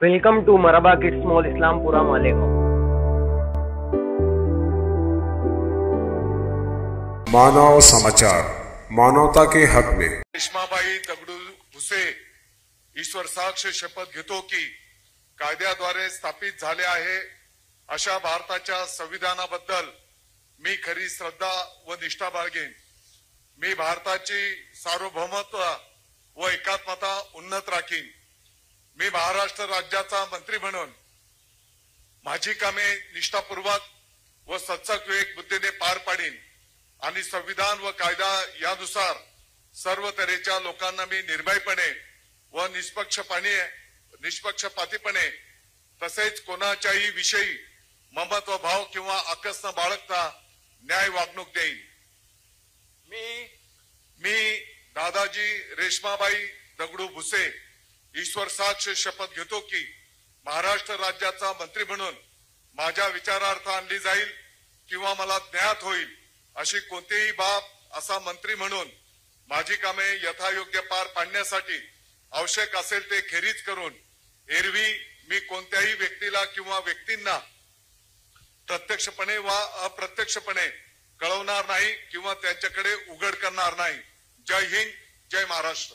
Welcome to मराबा kids mall Islampura Malegaon. Manav Samachar, मानवता के हक में। रेश्माबाई दगडू भुसे ईश्वर साक्ष शपथ घेतो की कायद्याद्वारे स्थापित झाले आहे अशा भारताच्या संविधानाबद्दल मी खरी श्रद्धा व निष्ठा बाळगेन। मी भारताची सार्वभौमत्व व एकात्मता उन्नत राखीन। मी महाराष्ट्र राज्याचा मंत्री म्हणून माझी कामे निष्ठापूर्वक व सचक विवेक बुद्धीने पार पाडीन आणि संविधान व कायदा यानुसार सर्व तऱ्हेच्या लोकांना मी निर्भयपणे व निष्पक्षपातीपणे तसेच कोणाच्याही विषयी ममत्व भाव किंवा आकस न बाळगता न्याय वागणूक देईन। मी दादाजी रेश्माबाई दगडू भुसे ईश्वर साक्ष शपथ घेतो की महाराष्ट्र राज्याचा मंत्री म्हणून माझ्या विचारार्थ आणली जाईल किंवा मला ज्ञात होईल अशी कोणतीही बाब असा मंत्री म्हणून माझी कामे यथायोग्य पार पाडण्यासाठी आवश्यक असेल ते खेरीज करून एरवी मी कोणत्याही व्यक्तीला किंवा व्यक्तींना प्रत्यक्षपणे वा अप्रत्यक्षपणे कळवणार नाही किंवा त्यांच्याकडे उघड करणार नाही। जय हिंद, जय महाराष्ट्र।